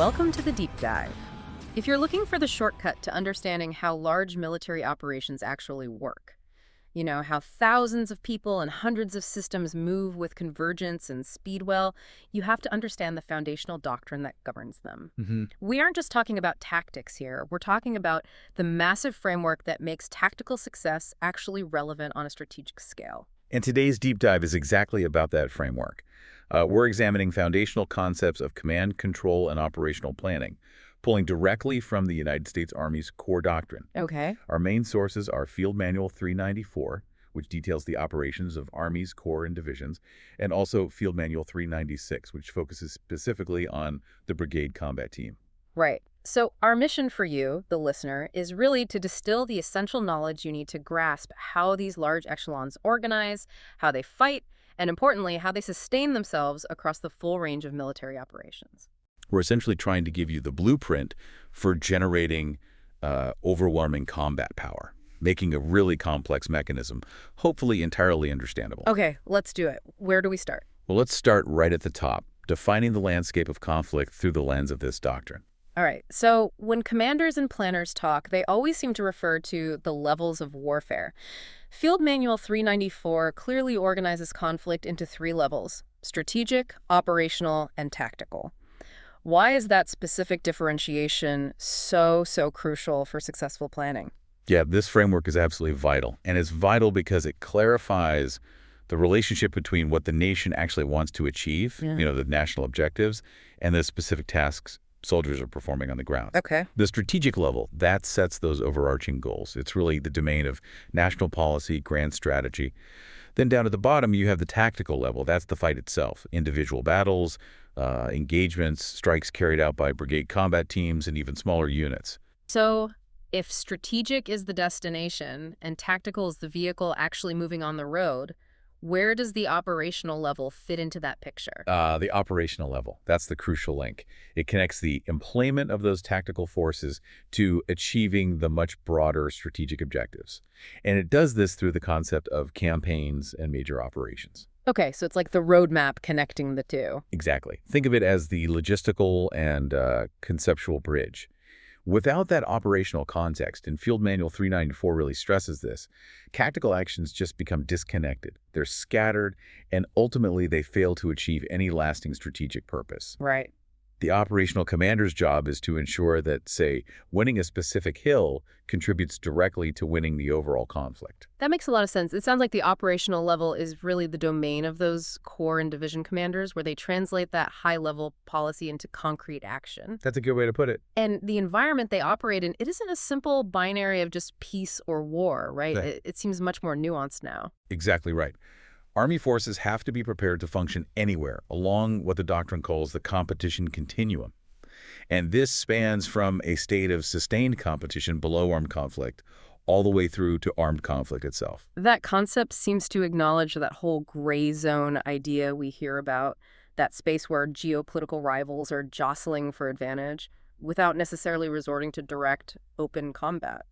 Welcome to the Deep Dive. If you're looking for the shortcut to understanding how large military operations actually work, how thousands of people and hundreds of systems move with convergence and speed, well, you have to understand the foundational doctrine that governs them. We aren't just talking about tactics here. We're talking about the massive framework that makes tactical success actually relevant on a strategic scale. And today's deep dive is exactly about that framework. We're examining foundational concepts of command, control, and operational planning, pulling directly from the United States Army's core doctrine. Okay. Our main sources are Field Manual 394, which details the operations of armies, corps, and divisions, and also Field Manual 396, which focuses specifically on the brigade combat team. Right. So our mission for you, the listener, is really to distill the essential knowledge you need to grasp how these large echelons organize, how they fight, and importantly, how they sustain themselves across the full range of military operations. We're essentially trying to give you the blueprint for generating overwhelming combat power, making a really complex mechanism, hopefully entirely understandable. Okay, let's do it. Where do we start? Well, let's start right at the top, defining the landscape of conflict through the lens of this doctrine. All right, so when commanders and planners talk, they always seem to refer to the levels of warfare. Field Manual 394 clearly organizes conflict into 3 levels: strategic, operational, and tactical. Why is that specific differentiation so crucial for successful planning? Yeah, this framework is absolutely vital, and it's vital because it clarifies the relationship between what the nation actually wants to achieve, the national objectives, and the specific tasks soldiers are performing on the ground. Okay. The strategic level, that sets those overarching goals. It's really the domain of national policy, grand strategy. Then down at the bottom, you have the tactical level. That's the fight itself. Individual battles, engagements, strikes carried out by brigade combat teams, and even smaller units. So if strategic is the destination and tactical is the vehicle actually moving on the road, where does the operational level fit into that picture? The operational level, that's the crucial link. It connects the employment of those tactical forces to achieving the much broader strategic objectives. And it does this through the concept of campaigns and major operations. Okay, so it's like the roadmap connecting the two. Exactly. Think of it as the logistical and conceptual bridge. Without that operational context, and Field Manual 394 really stresses this, tactical actions just become disconnected. They're scattered, and ultimately they fail to achieve any lasting strategic purpose. Right. The operational commander's job is to ensure that, say, winning a specific hill contributes directly to winning the overall conflict. That makes a lot of sense. It sounds like the operational level is really the domain of those corps and division commanders, where they translate that high-level policy into concrete action. That's a good way to put it. And the environment they operate in, it isn't a simple binary of just peace or war, right? It seems much more nuanced now. Exactly right. Army forces have to be prepared to function anywhere along what the doctrine calls the competition continuum. And this spans from a state of sustained competition below armed conflict all the way through to armed conflict itself. That concept seems to acknowledge that whole gray zone idea we hear about, that space where geopolitical rivals are jostling for advantage without necessarily resorting to direct, open combat.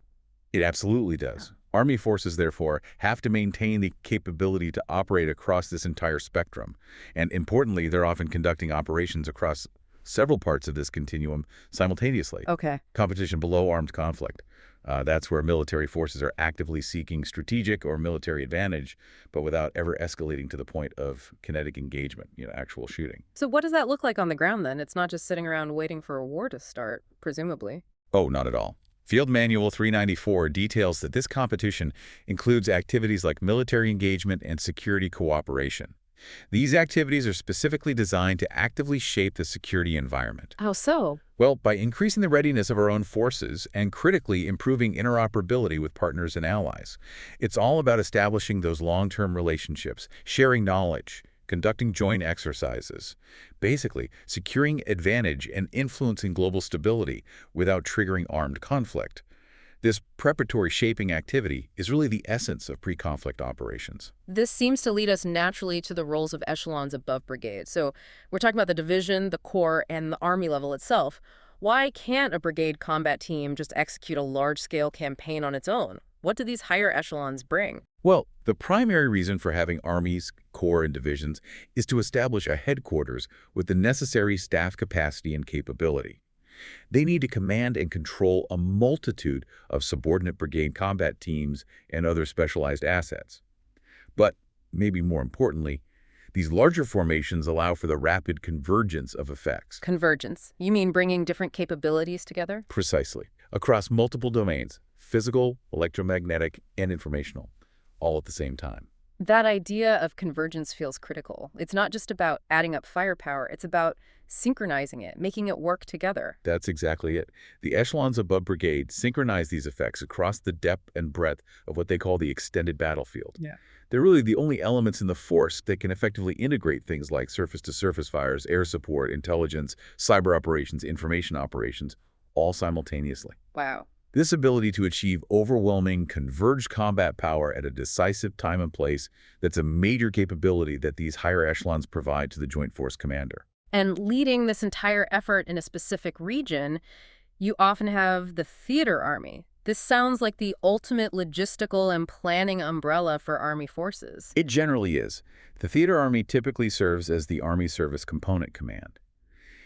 It absolutely does. Army forces, therefore, have to maintain the capability to operate across this entire spectrum. And importantly, they're often conducting operations across several parts of this continuum simultaneously. Okay. Competition below armed conflict. That's where military forces are actively seeking strategic or military advantage, but without ever escalating to the point of kinetic engagement, actual shooting. So what does that look like on the ground then? It's not just sitting around waiting for a war to start, presumably. Oh, not at all. Field Manual 394 details that this competition includes activities like military engagement and security cooperation. These activities are specifically designed to actively shape the security environment. How so? Well, by increasing the readiness of our own forces and critically improving interoperability with partners and allies. It's all about establishing those long-term relationships, sharing knowledge, conducting joint exercises, basically securing advantage and influencing global stability without triggering armed conflict. This preparatory shaping activity is really the essence of pre-conflict operations. This seems to lead us naturally to the roles of echelons above brigades. So we're talking about the division, the corps, and the army level itself. Why can't a brigade combat team just execute a large-scale campaign on its own? What do these higher echelons bring? Well, the primary reason for having armies, corps, and divisions is to establish a headquarters with the necessary staff capacity and capability. They need to command and control a multitude of subordinate brigade combat teams and other specialized assets. But, maybe more importantly, these larger formations allow for the rapid convergence of effects. Convergence. You mean bringing different capabilities together? Precisely. Across multiple domains, physical, electromagnetic, and informational, all at the same time. That idea of convergence feels critical. It's not just about adding up firepower, it's about synchronizing it, making it work together. That's exactly it. The echelons above brigade synchronize these effects across the depth and breadth of what they call the extended battlefield. Yeah. They're really the only elements in the force that can effectively integrate things like surface-to-surface fires, air support, intelligence, cyber operations, information operations, all simultaneously. Wow. This ability to achieve overwhelming, converged combat power at a decisive time and place, that's a major capability that these higher echelons provide to the Joint Force Commander. And leading this entire effort in a specific region, you often have the theater army. This sounds like the ultimate logistical and planning umbrella for Army forces. It generally is. The theater army typically serves as the Army Service Component Command.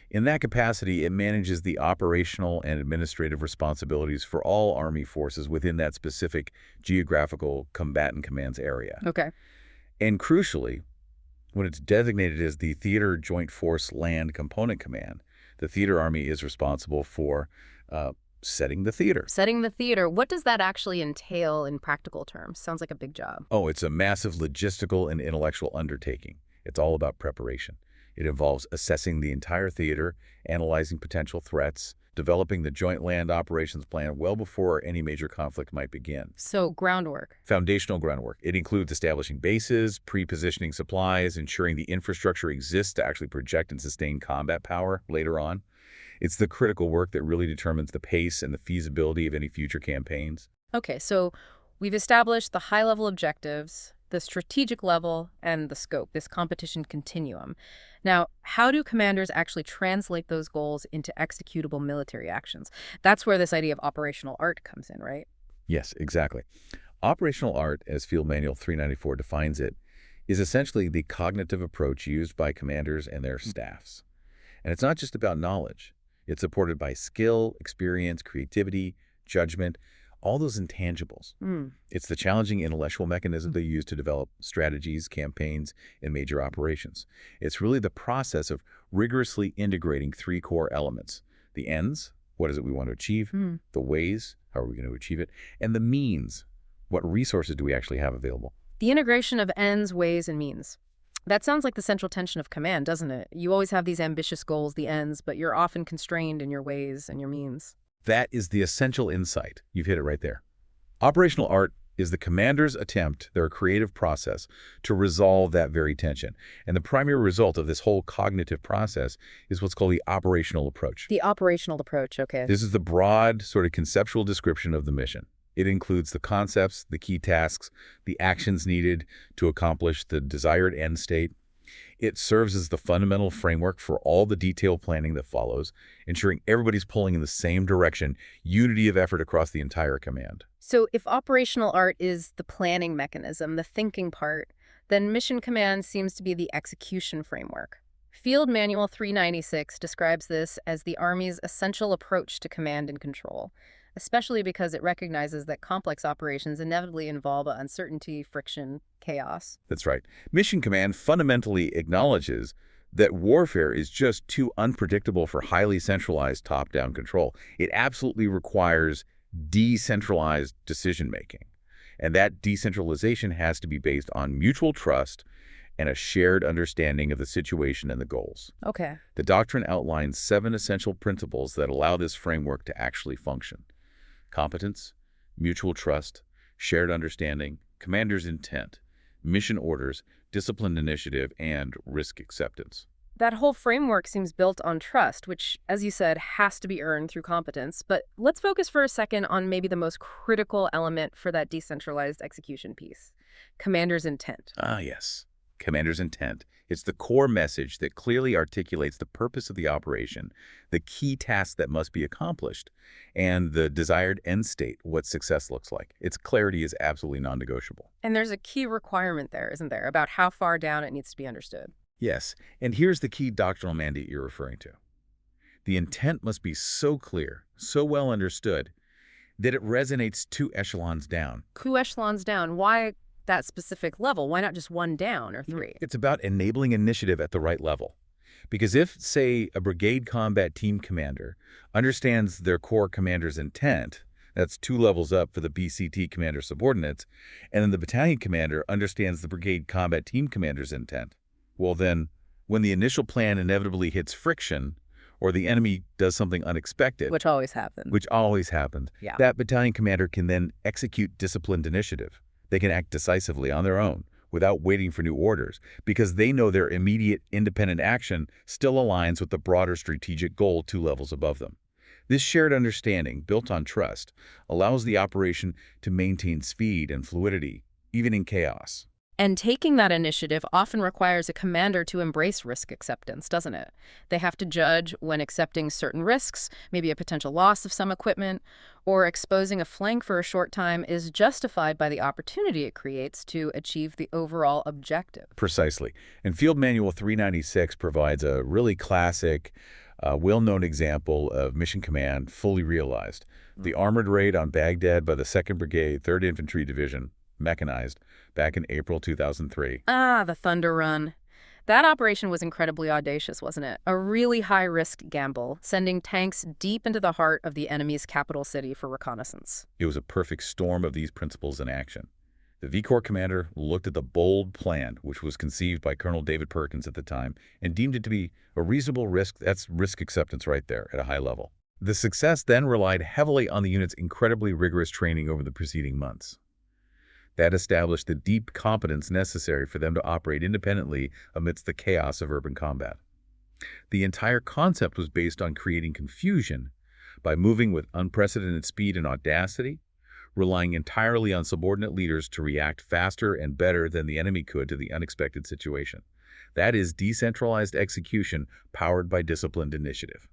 In that capacity, it manages the operational and administrative responsibilities for all Army forces within that specific geographical combatant command's area. Okay. And crucially, when it's designated as the Theater Joint Force Land Component Command, the theater army is responsible for setting the theater. Setting the theater, what does that actually entail in practical terms? Sounds like a big job. Oh, it's a massive logistical and intellectual undertaking. It's all about preparation. It involves assessing the entire theater, analyzing potential threats, developing the Joint Land Operations Plan well before any major conflict might begin. So, groundwork. Foundational groundwork. It includes establishing bases, pre-positioning supplies, ensuring the infrastructure exists to actually project and sustain combat power later on. It's the critical work that really determines the pace and the feasibility of any future campaigns. Okay, so we've established the high-level objectives, the strategic level, and the scope, this competition continuum. Now, how do commanders actually translate those goals into executable military actions? That's where this idea of operational art comes in, right? Yes, exactly. Operational art, as Field Manual 394 defines it, is essentially the cognitive approach used by commanders and their staffs. And it's not just about knowledge. It's supported by skill, experience, creativity, judgment, all those intangibles. It's the challenging intellectual mechanism they use to develop strategies, campaigns, and major operations. It's really the process of rigorously integrating three core elements: the ends, what is it we want to achieve, the ways, how are we going to achieve it, and the means, what resources do we actually have available. The integration of ends, ways, and means. That sounds like the central tension of command, doesn't it? You always have these ambitious goals, the ends, but you're often constrained in your ways and your means. That is the essential insight. You've hit it right there. Operational art is the commander's attempt, their creative process, to resolve that very tension. And the primary result of this whole cognitive process is what's called the operational approach. The operational approach, okay. This is the broad, sort of conceptual description of the mission. It includes the concepts, the key tasks, the actions needed to accomplish the desired end state. It serves as the fundamental framework for all the detailed planning that follows, ensuring everybody's pulling in the same direction, unity of effort across the entire command. So if operational art is the planning mechanism, the thinking part, then mission command seems to be the execution framework. Field Manual 396 describes this as the Army's essential approach to command and control, especially because it recognizes that complex operations inevitably involve uncertainty, friction, chaos. That's right. Mission Command fundamentally acknowledges that warfare is just too unpredictable for highly centralized top-down control. It absolutely requires decentralized decision-making. And that decentralization has to be based on mutual trust and a shared understanding of the situation and the goals. Okay. The doctrine outlines 7 essential principles that allow this framework to actually function: competence, mutual trust, shared understanding, commander's intent, mission orders, disciplined initiative, and risk acceptance. That whole framework seems built on trust, which, as you said, has to be earned through competence. But let's focus for a second on maybe the most critical element for that decentralized execution piece: commander's intent. Ah, yes. commander's intent. It's the core message that clearly articulates the purpose of the operation, the key tasks that must be accomplished, and the desired end state, what success looks like. Its clarity is absolutely non-negotiable. And there's a key requirement there, isn't there, about how far down it needs to be understood. Yes, and here's the key doctrinal mandate you're referring to. The intent must be so clear, so well understood, that it resonates 2 echelons down. 2 echelons down. Why that specific level? Why not just one down or three? It's about enabling initiative at the right level. Because if, say, a brigade combat team commander understands their core commander's intent, that's 2 levels up for the BCT commander subordinates, and then the battalion commander understands the brigade combat team commander's intent, well then, when the initial plan inevitably hits friction, or the enemy does something unexpected, Which always happens. Yeah. that battalion commander can then execute disciplined initiative. They can act decisively on their own without waiting for new orders because they know their immediate independent action still aligns with the broader strategic goal 2 levels above them. This shared understanding, built on trust, allows the operation to maintain speed and fluidity, even in chaos. And taking that initiative often requires a commander to embrace risk acceptance, doesn't it? They have to judge when accepting certain risks, maybe a potential loss of some equipment, or exposing a flank for a short time is justified by the opportunity it creates to achieve the overall objective. Precisely. And Field Manual 396 provides a really classic, well-known example of mission command fully realized. The armored raid on Baghdad by the 2nd Brigade, 3rd Infantry Division, mechanized, back in April 2003. Ah, the Thunder Run. That operation was incredibly audacious, wasn't it? A really high-risk gamble, sending tanks deep into the heart of the enemy's capital city for reconnaissance. It was a perfect storm of these principles in action. The V Corps commander looked at the bold plan, which was conceived by Colonel David Perkins at the time, and deemed it to be a reasonable risk. That's risk acceptance right there at a high level. The success then relied heavily on the unit's incredibly rigorous training over the preceding months. That established the deep competence necessary for them to operate independently amidst the chaos of urban combat. The entire concept was based on creating confusion by moving with unprecedented speed and audacity, relying entirely on subordinate leaders to react faster and better than the enemy could to the unexpected situation. That is decentralized execution powered by disciplined initiative.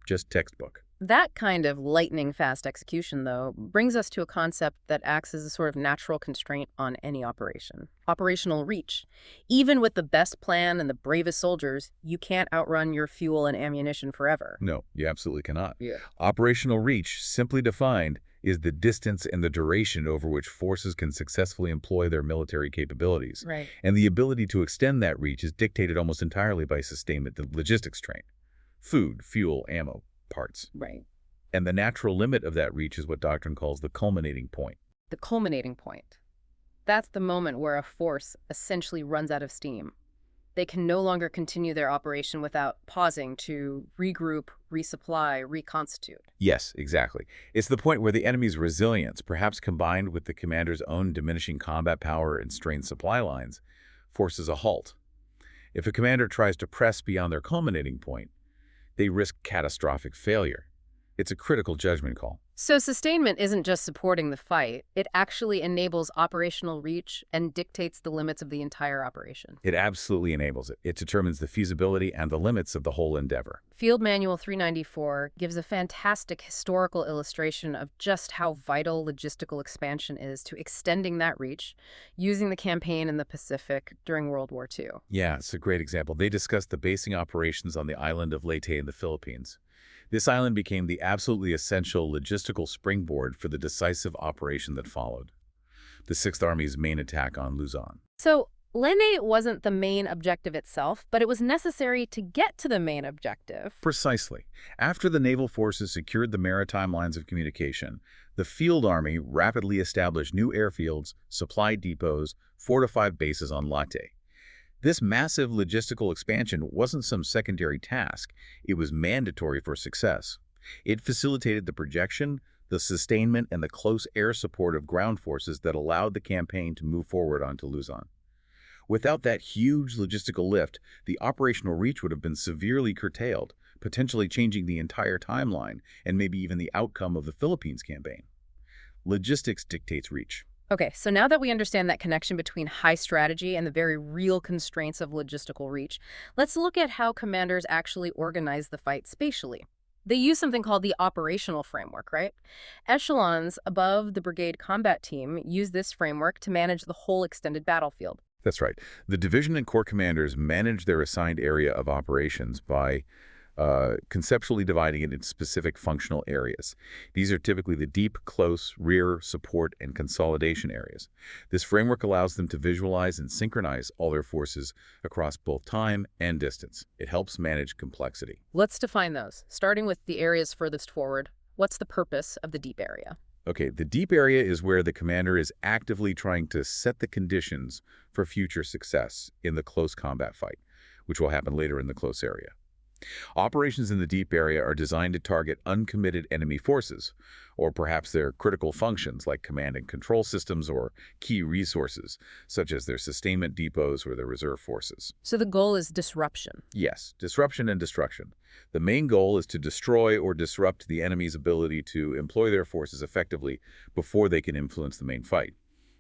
Just textbook. That kind of lightning-fast execution, though, brings us to a concept that acts as a sort of natural constraint on any operation. Operational reach. Even with the best plan and the bravest soldiers, you can't outrun your fuel and ammunition forever. No, you absolutely cannot. Yeah. Operational reach, simply defined, is the distance and the duration over which forces can successfully employ their military capabilities. Right. And the ability to extend that reach is dictated almost entirely by sustainment, the logistics train. Food, fuel, ammo, parts. Right. And the natural limit of that reach is what Doctrine calls the culminating point. The culminating point. That's the moment where a force essentially runs out of steam. They can no longer continue their operation without pausing to regroup, resupply, reconstitute. Yes, exactly. It's the point where the enemy's resilience, perhaps combined with the commander's own diminishing combat power and strained supply lines, forces a halt. If a commander tries to press beyond their culminating point, they risk catastrophic failure. It's a critical judgment call. So sustainment isn't just supporting the fight, it actually enables operational reach and dictates the limits of the entire operation. It absolutely enables it. It determines the feasibility and the limits of the whole endeavor. Field Manual 394 gives a fantastic historical illustration of just how vital logistical expansion is to extending that reach, using the campaign in the Pacific during World War II. Yeah, it's a great example. They discussed the basing operations on the island of Leyte in the Philippines. This island became the absolutely essential logistical springboard for the decisive operation that followed, the Sixth Army's main attack on Luzon. So Leyte wasn't the main objective itself, but it was necessary to get to the main objective. Precisely. After the naval forces secured the maritime lines of communication, the field army rapidly established new airfields, supply depots, fortified bases on Leyte. This massive logistical expansion wasn't some secondary task. It was mandatory for success. It facilitated the projection, the sustainment, and the close air support of ground forces that allowed the campaign to move forward onto Luzon. Without that huge logistical lift, the operational reach would have been severely curtailed, potentially changing the entire timeline and maybe even the outcome of the Philippines campaign. Logistics dictates reach. Okay, so now that we understand that connection between high strategy and the very real constraints of logistical reach, let's look at how commanders actually organize the fight spatially. They use something called the operational framework, right? Echelons above the brigade combat team use this framework to manage the whole extended battlefield. That's right. The division and corps commanders manage their assigned area of operations by conceptually dividing it into specific functional areas. These are typically the deep, close, rear, support, and consolidation areas. This framework allows them to visualize and synchronize all their forces across both time and distance. It helps manage complexity. Let's define those, starting with the areas furthest forward. What's the purpose of the deep area? Okay, the deep area is where the commander is actively trying to set the conditions for future success in the close combat fight, which will happen later in the close area. Operations in the deep area are designed to target uncommitted enemy forces, or perhaps their critical functions like command and control systems or key resources, such as their sustainment depots or their reserve forces. So the goal is disruption. Yes, disruption and destruction. The main goal is to destroy or disrupt the enemy's ability to employ their forces effectively before they can influence the main fight.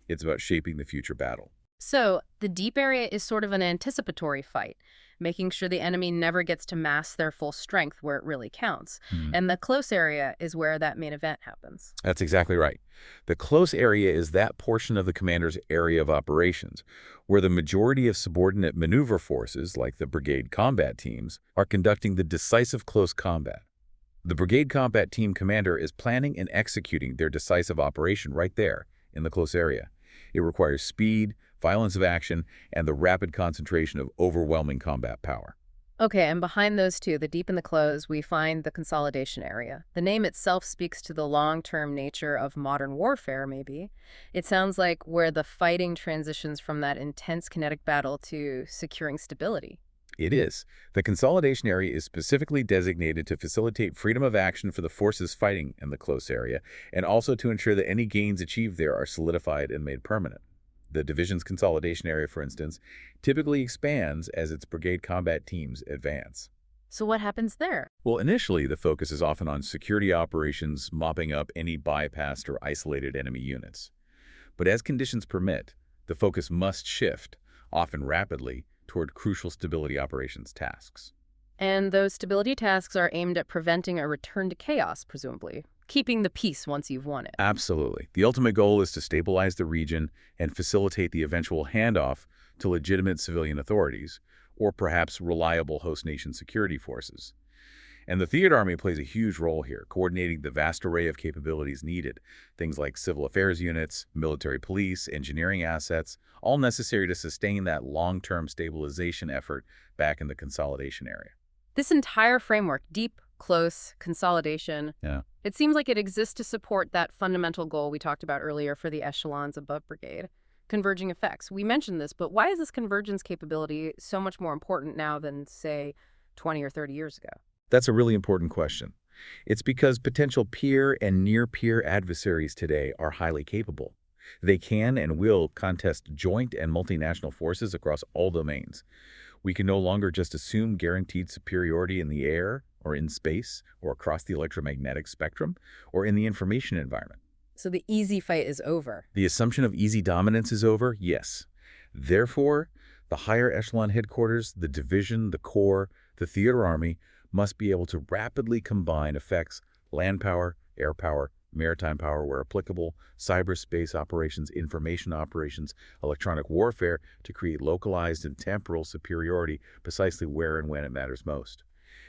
It's about shaping the future battle. So the deep area is sort of an anticipatory fight, making sure the enemy never gets to mass their full strength where it really counts. And the close area is where that main event happens. That's exactly right. The close area is that portion of the commander's area of operations where the majority of subordinate maneuver forces, like the brigade combat teams, are conducting the decisive close combat. The brigade combat team commander is planning and executing their decisive operation right there in the close area. It requires speed, violence of action, and the rapid concentration of overwhelming combat power. Okay, and behind those two, the deep and the close, we find the consolidation area. The name itself speaks to the long-term nature of modern warfare, maybe. It sounds like where the fighting transitions from that intense kinetic battle to securing stability. It is. The consolidation area is specifically designated to facilitate freedom of action for the forces fighting in the close area, and also to ensure that any gains achieved there are solidified and made permanent. The division's consolidation area, for instance, typically expands as its brigade combat teams advance. So what happens there? Well, initially, the focus is often on security operations, mopping up any bypassed or isolated enemy units. But as conditions permit, the focus must shift, often rapidly, toward crucial stability operations tasks. And those stability tasks are aimed at preventing a return to chaos, presumably, keeping the peace once you've won it. Absolutely. The ultimate goal is to stabilize the region and facilitate the eventual handoff to legitimate civilian authorities, or perhaps reliable host nation security forces. And the Theater Army plays a huge role here, coordinating the vast array of capabilities needed, things like civil affairs units, military police, engineering assets, all necessary to sustain that long-term stabilization effort back in the consolidation area. This entire framework, deep, close, consolidation, Yeah. it seems like it exists to support that fundamental goal we talked about earlier for the echelons above brigade, converging effects. We mentioned this, but why is this convergence capability so much more important now than, say, 20 or 30 years ago? That's a really important question. It's because potential peer and near-peer adversaries today are highly capable. They can and will contest joint and multinational forces across all domains. We can no longer just assume guaranteed superiority in the air or in space or across the electromagnetic spectrum or in the information environment. So the easy fight is over. The assumption of easy dominance is over? Yes. Therefore, the higher echelon headquarters, the division, the corps, the theater army must be able to rapidly combine effects, land power, air power, maritime power where applicable, cyberspace operations, information operations, electronic warfare to create localized and temporal superiority precisely where and when it matters most.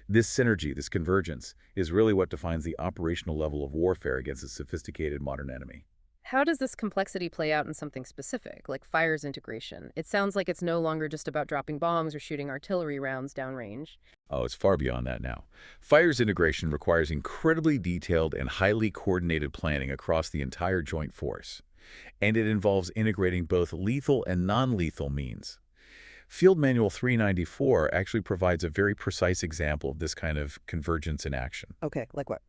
This synergy, this convergence, is really what defines the operational level of warfare against a sophisticated modern enemy. How does this complexity play out in something specific, like fire's integration? It sounds like it's no longer just about dropping bombs or shooting artillery rounds downrange. Oh, it's far beyond that now. Fire's integration requires incredibly detailed and highly coordinated planning across the entire joint force. And it involves integrating both lethal and non-lethal means. Field Manual 394 actually provides a very precise example of this kind of convergence in action. Okay, like what?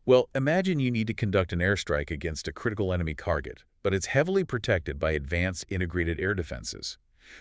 Well, imagine you need to conduct an airstrike against a critical enemy target, but it's heavily protected by advanced integrated air defenses.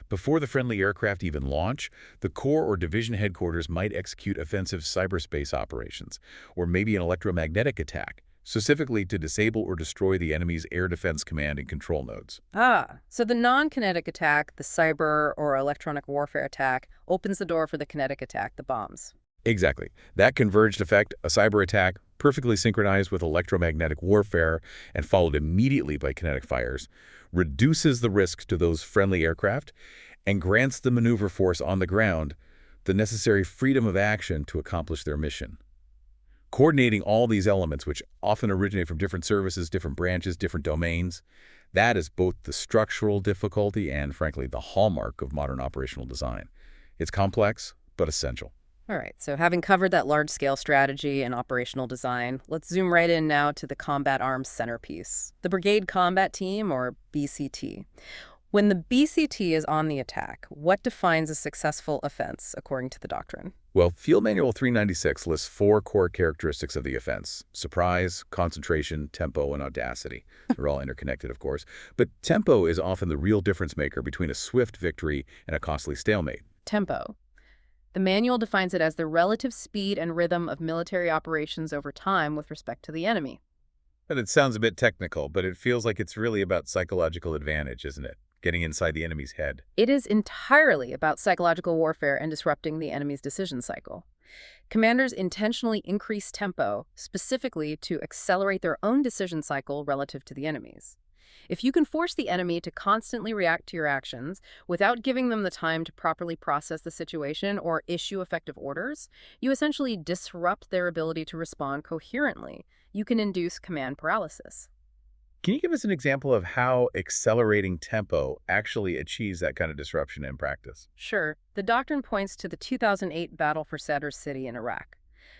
Before the friendly aircraft even launch, the Corps or Division headquarters might execute offensive cyberspace operations, or maybe an electromagnetic attack, specifically to disable or destroy the enemy's air defense command and control nodes. Ah, so the non-kinetic attack, the cyber or electronic warfare attack, opens the door for the kinetic attack, the bombs. Exactly. That converged effect, a cyber attack, perfectly synchronized with electromagnetic warfare and followed immediately by kinetic fires, reduces the risk to those friendly aircraft and grants the maneuver force on the ground the necessary freedom of action to accomplish their mission. Coordinating all these elements, which often originate from different services, different branches, different domains, that is both the structural difficulty and, frankly, the hallmark of modern operational design. It's complex, but essential. All right, so having covered that large-scale strategy and operational design, let's zoom right in now to the combat arms centerpiece, the Brigade Combat Team, or BCT. When the BCT is on the attack, what defines a successful offense, according to the doctrine? Well, Field Manual 396 lists 4 core characteristics of the offense: surprise, concentration, tempo, and audacity. They're all interconnected, of course. But tempo is often the real difference maker between a swift victory and a costly stalemate. Tempo. The manual defines it as the relative speed and rhythm of military operations over time with respect to the enemy. And it sounds a bit technical, but it feels like it's really about psychological advantage, isn't it? Getting inside the enemy's head. It is entirely about psychological warfare and disrupting the enemy's decision cycle. Commanders intentionally increase tempo, specifically to accelerate their own decision cycle relative to the enemy's. If you can force the enemy to constantly react to your actions without giving them the time to properly process the situation or issue effective orders, you essentially disrupt their ability to respond coherently. You can induce command paralysis. Can you give us an example of how accelerating tempo actually achieves that kind of disruption in practice? Sure, the doctrine points to the 2008 battle for Sadr City in Iraq.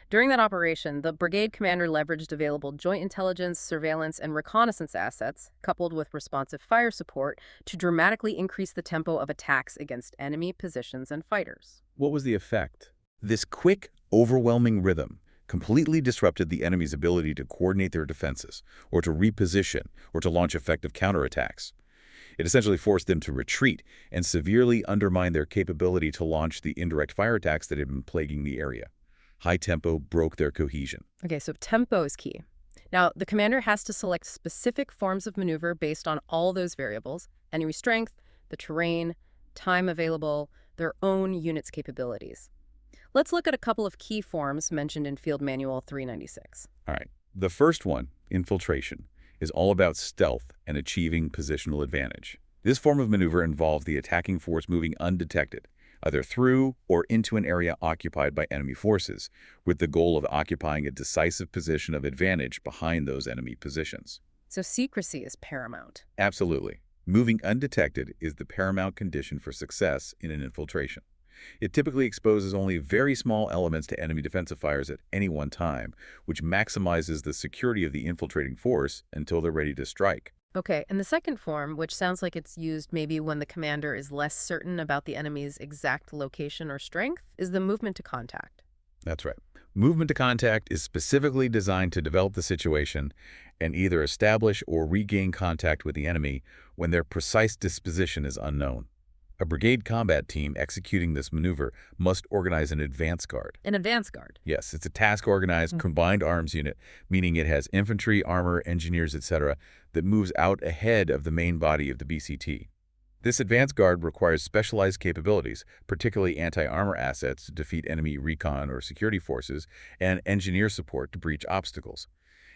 During that operation, the brigade commander leveraged available joint intelligence, surveillance, and reconnaissance assets, coupled with responsive fire support, to dramatically increase the tempo of attacks against enemy positions and fighters. What was the effect? This quick, overwhelming rhythm completely disrupted the enemy's ability to coordinate their defenses, or to reposition, or to launch effective counterattacks. It essentially forced them to retreat and severely undermine their capability to launch the indirect fire attacks that had been plaguing the area. High tempo broke their cohesion. Okay, so tempo is key. Now, the commander has to select specific forms of maneuver based on all those variables: enemy strength, the terrain, time available, their own unit's capabilities. Let's look at a couple of key forms mentioned in Field Manual 396. All right. The first one, infiltration, is all about stealth and achieving positional advantage. This form of maneuver involves the attacking force moving undetected, either through or into an area occupied by enemy forces, with the goal of occupying a decisive position of advantage behind those enemy positions. So secrecy is paramount. Absolutely. Moving undetected is the paramount condition for success in an infiltration. It typically exposes only very small elements to enemy defensive fires at any one time, which maximizes the security of the infiltrating force until they're ready to strike. Okay, and the second form, which sounds like it's used maybe when the commander is less certain about the enemy's exact location or strength, is the movement to contact. That's right. Movement to contact is specifically designed to develop the situation and either establish or regain contact with the enemy when their precise disposition is unknown. A brigade combat team executing this maneuver must organize an advance guard. An advance guard? Yes, it's a task-organized, combined arms unit, meaning it has infantry, armor, engineers, etc., that moves out ahead of the main body of the BCT. This advance guard requires specialized capabilities, particularly anti-armor assets to defeat enemy recon or security forces, and engineer support to breach obstacles.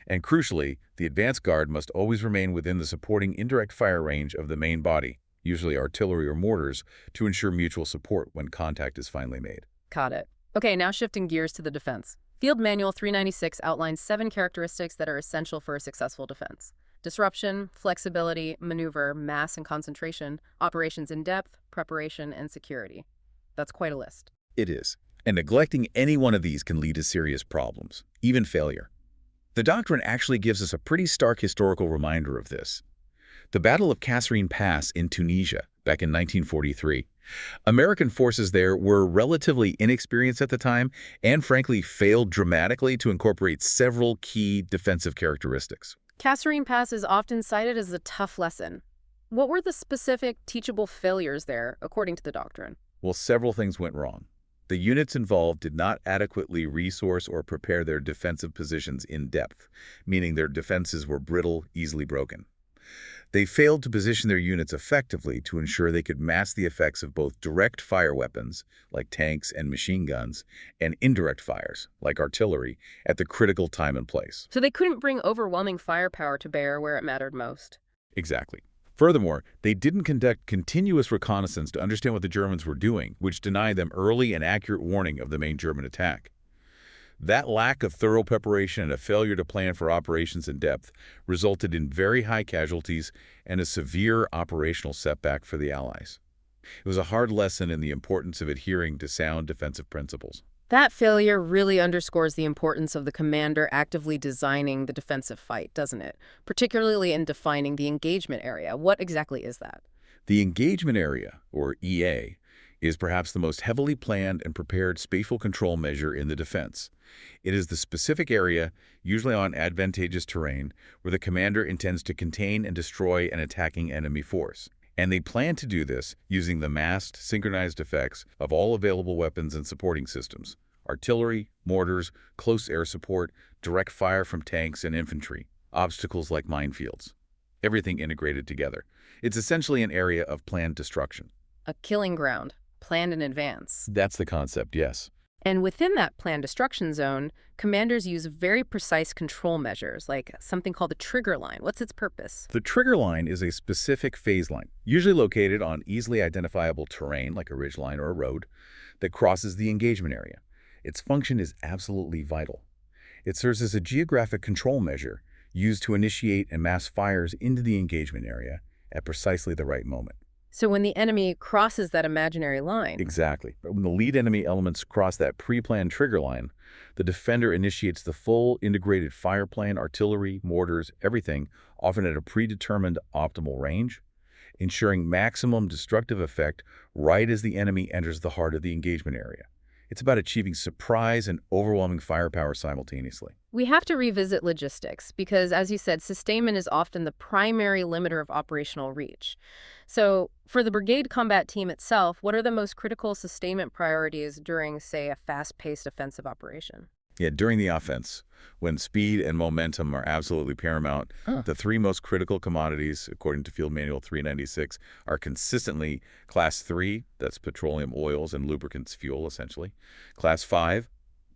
And crucially, the advance guard must always remain within the supporting indirect fire range of the main body, usually artillery or mortars, to ensure mutual support when contact is finally made. Got it. Okay, now shifting gears to the defense. Field Manual 396 outlines 7 characteristics that are essential for a successful defense: disruption, flexibility, maneuver, mass and concentration, operations in depth, preparation, and security. That's quite a list. It is. And neglecting any one of these can lead to serious problems, even failure. The doctrine actually gives us a pretty stark historical reminder of this. The Battle of Kasserine Pass in Tunisia, back in 1943. American forces there were relatively inexperienced at the time and frankly failed dramatically to incorporate several key defensive characteristics. Kasserine Pass is often cited as a tough lesson. What were the specific teachable failures there, according to the doctrine? Well, several things went wrong. The units involved did not adequately resource or prepare their defensive positions in depth, meaning their defenses were brittle, easily broken. They failed to position their units effectively to ensure they could mask the effects of both direct fire weapons, like tanks and machine guns, and indirect fires, like artillery, at the critical time and place. So they couldn't bring overwhelming firepower to bear where it mattered most. Exactly. Furthermore, they didn't conduct continuous reconnaissance to understand what the Germans were doing, which denied them early and accurate warning of the main German attack. That lack of thorough preparation and a failure to plan for operations in depth resulted in very high casualties and a severe operational setback for the Allies. It was a hard lesson in the importance of adhering to sound defensive principles. That failure really underscores the importance of the commander actively designing the defensive fight, doesn't it? Particularly in defining the engagement area. What exactly is that? The engagement area, or EA, is perhaps the most heavily planned and prepared spatial control measure in the defense. It is the specific area, usually on advantageous terrain, where the commander intends to contain and destroy an attacking enemy force. And they plan to do this using the massed, synchronized effects of all available weapons and supporting systems: artillery, mortars, close air support, direct fire from tanks and infantry, obstacles like minefields. Everything integrated together. It's essentially an area of planned destruction. A killing ground, planned in advance. That's the concept, yes. And within that planned destruction zone, commanders use very precise control measures, like something called a trigger line. What's its purpose? The trigger line is a specific phase line, usually located on easily identifiable terrain like a ridgeline or a road, that crosses the engagement area. Its function is absolutely vital. It serves as a geographic control measure used to initiate and mass fires into the engagement area at precisely the right moment. So when the enemy crosses that imaginary line. Exactly. When the lead enemy elements cross that pre-planned trigger line, the defender initiates the full integrated fire plan, artillery, mortars, everything, often at a predetermined optimal range, ensuring maximum destructive effect right as the enemy enters the heart of the engagement area. It's about achieving surprise and overwhelming firepower simultaneously. We have to revisit logistics because, as you said, sustainment is often the primary limiter of operational reach. So for the brigade combat team itself, what are the most critical sustainment priorities during, say, a fast-paced offensive operation? Yeah, during the offense, when speed and momentum are absolutely paramount, the three most critical commodities, according to Field Manual 396, are consistently Class 3, that's petroleum oils and lubricants fuel, essentially, Class 5,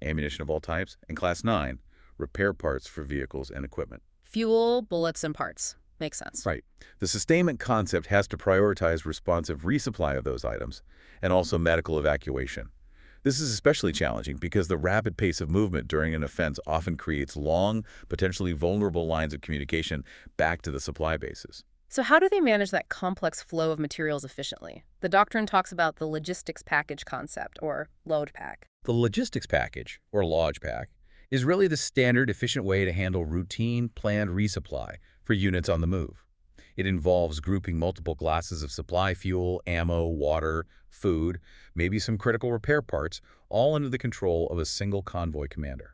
ammunition of all types, and Class 9, repair parts for vehicles and equipment. Fuel, bullets, and parts. Makes sense. Right. The sustainment concept has to prioritize responsive resupply of those items and also medical evacuation. This is especially challenging because the rapid pace of movement during an offense often creates long, potentially vulnerable lines of communication back to the supply bases. So how do they manage that complex flow of materials efficiently? The doctrine talks about the logistics package concept, or load pack. The logistics package, or lodge pack, is really the standard, efficient way to handle routine, planned resupply for units on the move. It involves grouping multiple classes of supply fuel, ammo, water, food, maybe some critical repair parts, all under the control of a single convoy commander.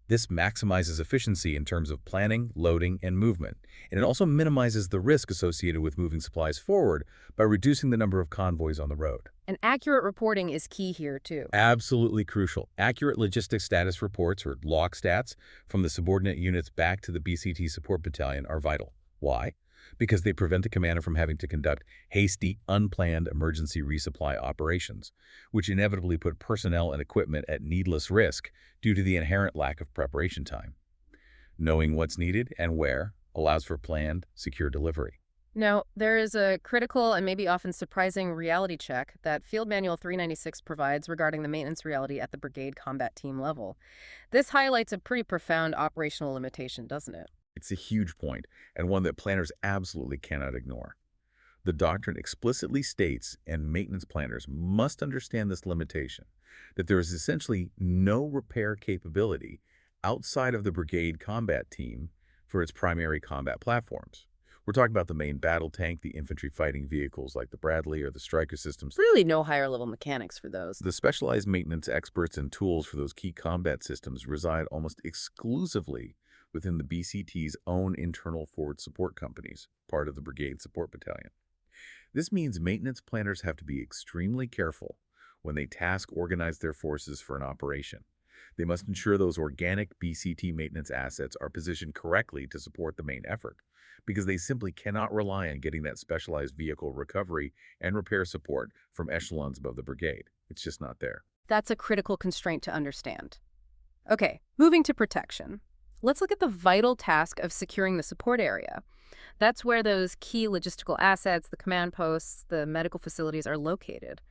This maximizes efficiency in terms of planning, loading, and movement, and it also minimizes the risk associated with moving supplies forward by reducing the number of convoys on the road. And accurate reporting is key here, too. Absolutely crucial. Accurate logistics status reports, or log stats, from the subordinate units back to the BCT support battalion are vital. Why? Because they prevent the commander from having to conduct hasty, unplanned emergency resupply operations, which inevitably put personnel and equipment at needless risk due to the inherent lack of preparation time. Knowing what's needed and where allows for planned, secure delivery. Now, there is a critical and maybe often surprising reality check that Field Manual 396 provides regarding the maintenance reality at the brigade combat team level. This highlights a pretty profound operational limitation, doesn't it? It's a huge point, and one that planners absolutely cannot ignore. The doctrine explicitly states, and maintenance planners must understand this limitation, that there is essentially no repair capability outside of the brigade combat team for its primary combat platforms. We're talking about the main battle tank, the infantry fighting vehicles like the Bradley or the Stryker systems. Really no higher level mechanics for those. The specialized maintenance experts and tools for those key combat systems reside almost exclusively within the BCT's own internal forward support companies, part of the Brigade Support Battalion. This means maintenance planners have to be extremely careful when they organize their forces for an operation. They must ensure those organic BCT maintenance assets are positioned correctly to support the main effort, because they simply cannot rely on getting that specialized vehicle recovery and repair support from echelons above the brigade. It's just not there. That's a critical constraint to understand. Okay, moving to protection. Let's look at the vital task of securing the support area. That's where those key logistical assets, the command posts, the medical facilities are located.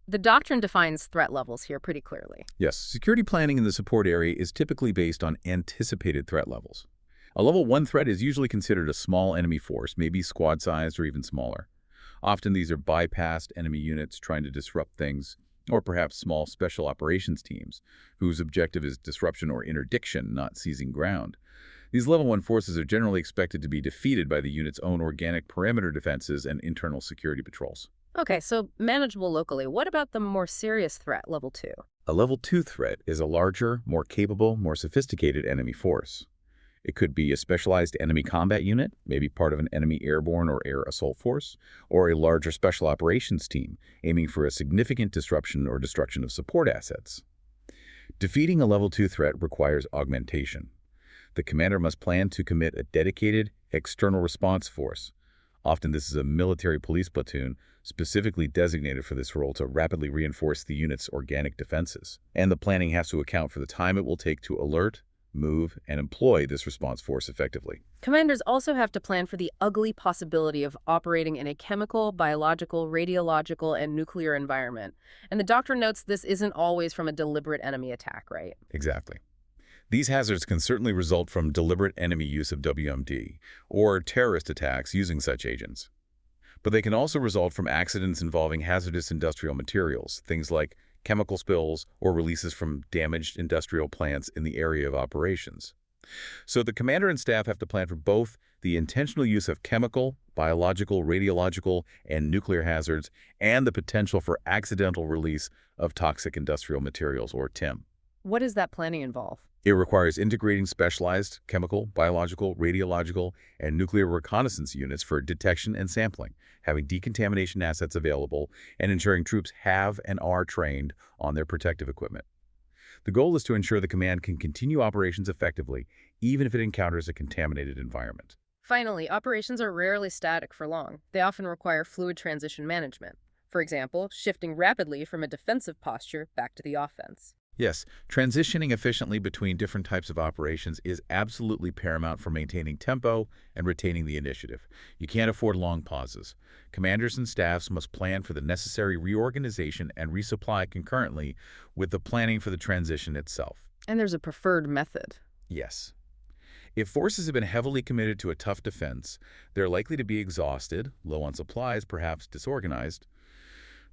The doctrine defines threat levels here pretty clearly. Yes, security planning in the support area is typically based on anticipated threat levels. A level 1 threat is usually considered a small enemy force, maybe squad-sized or even smaller. Often these are bypassed enemy units trying to disrupt things, or perhaps small special operations teams, whose objective is disruption or interdiction, not seizing ground. These level 1 forces are generally expected to be defeated by the unit's own organic perimeter defenses and internal security patrols. Okay, so manageable locally. What about the more serious threat, level 2? A level 2 threat is a larger, more capable, more sophisticated enemy force. It could be a specialized enemy combat unit, maybe part of an enemy airborne or air assault force, or a larger special operations team aiming for a significant disruption or destruction of support assets. Defeating a level 2 threat requires augmentation. The commander must plan to commit a dedicated external response force. Often this is a military police platoon specifically designated for this role to rapidly reinforce the unit's organic defenses. And the planning has to account for the time it will take to alert, move, and employ this response force effectively. Commanders also have to plan for the ugly possibility of operating in a chemical, biological, radiological, and nuclear environment. And the doctrine notes this isn't always from a deliberate enemy attack, right? Exactly. These hazards can certainly result from deliberate enemy use of WMD or terrorist attacks using such agents. But they can also result from accidents involving hazardous industrial materials, things like chemical spills or releases from damaged industrial plants in the area of operations. So the commander and staff have to plan for both the intentional use of chemical, biological, radiological, and nuclear hazards and the potential for accidental release of toxic industrial materials, or TIM. What does that planning involve? It requires integrating specialized chemical, biological, radiological, and nuclear reconnaissance units for detection and sampling, having decontamination assets available, and ensuring troops have and are trained on their protective equipment. The goal is to ensure the command can continue operations effectively, even if it encounters a contaminated environment. Finally, operations are rarely static for long. They often require fluid transition management. For example, shifting rapidly from a defensive posture back to the offense. Yes, transitioning efficiently between different types of operations is absolutely paramount for maintaining tempo and retaining the initiative. You can't afford long pauses. Commanders and staffs must plan for the necessary reorganization and resupply concurrently with the planning for the transition itself. And there's a preferred method. Yes. If forces have been heavily committed to a tough defense, they're likely to be exhausted, low on supplies, perhaps disorganized.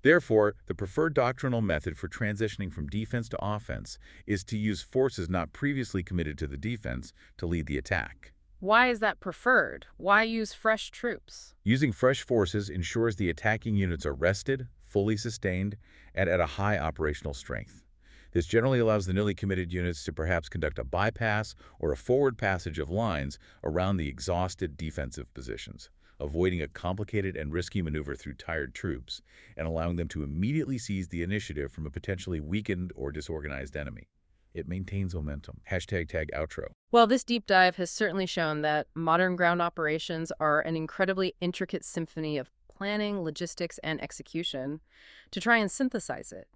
Therefore, the preferred doctrinal method for transitioning from defense to offense is to use forces not previously committed to the defense to lead the attack. Why is that preferred? Why use fresh troops? Using fresh forces ensures the attacking units are rested, fully sustained, and at a high operational strength. This generally allows the newly committed units to perhaps conduct a bypass or a forward passage of lines around the exhausted defensive positions, avoiding a complicated and risky maneuver through tired troops, and allowing them to immediately seize the initiative from a potentially weakened or disorganized enemy. It maintains momentum. #outro. Well, this deep dive has certainly shown that modern ground operations are an incredibly intricate symphony of planning, logistics, and execution. To try and synthesize it,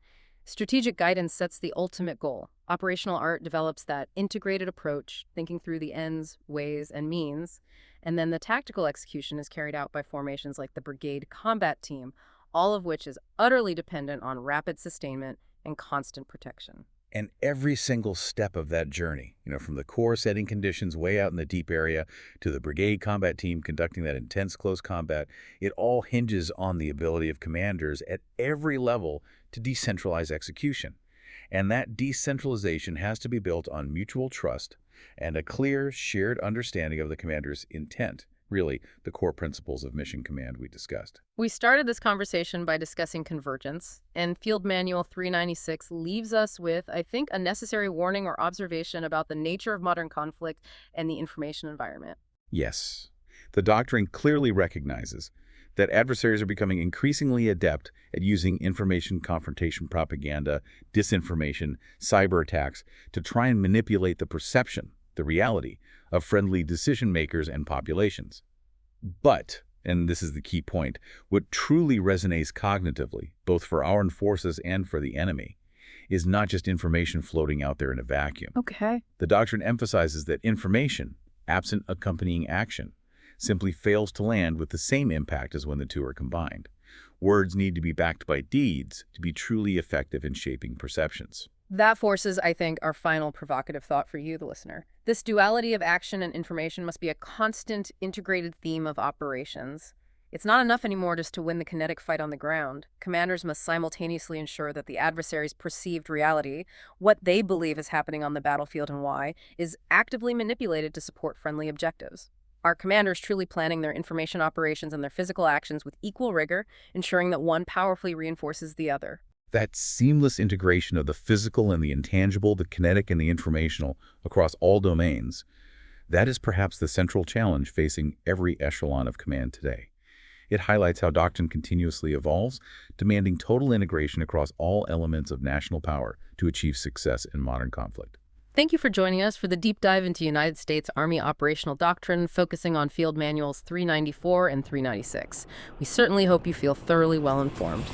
strategic guidance sets the ultimate goal. Operational art develops that integrated approach, thinking through the ends, ways, and means. And then the tactical execution is carried out by formations like the Brigade Combat Team, all of which is utterly dependent on rapid sustainment and constant protection. And every single step of that journey, from the core setting conditions way out in the deep area to the Brigade Combat Team conducting that intense close combat, it all hinges on the ability of commanders at every level to decentralize execution. And that decentralization has to be built on mutual trust and a clear, shared understanding of the commander's intent, really the core principles of mission command we discussed. We started this conversation by discussing convergence, and Field Manual 396 leaves us with, I think, a necessary warning or observation about the nature of modern conflict and the information environment. Yes, the doctrine clearly recognizes that adversaries are becoming increasingly adept at using information confrontation propaganda, disinformation, cyber attacks to try and manipulate the perception, the reality, of friendly decision makers and populations. But, and this is the key point, what truly resonates cognitively, both for our armed forces and for the enemy, is not just information floating out there in a vacuum. Okay. The doctrine emphasizes that information, absent accompanying action, simply fails to land with the same impact as when the two are combined. Words need to be backed by deeds to be truly effective in shaping perceptions. That forces, I think, our final provocative thought for you, the listener. This duality of action and information must be a constant, integrated theme of operations. It's not enough anymore just to win the kinetic fight on the ground. Commanders must simultaneously ensure that the adversary's perceived reality, what they believe is happening on the battlefield and why, is actively manipulated to support friendly objectives. Are commanders truly planning their information operations and their physical actions with equal rigor, ensuring that one powerfully reinforces the other? That seamless integration of the physical and the intangible, the kinetic and the informational, across all domains, that is perhaps the central challenge facing every echelon of command today. It highlights how Doctrine continuously evolves, demanding total integration across all elements of national power to achieve success in modern conflict. Thank you for joining us for the deep dive into United States Army operational doctrine, focusing on Field Manuals 394 and 396. We certainly hope you feel thoroughly well informed.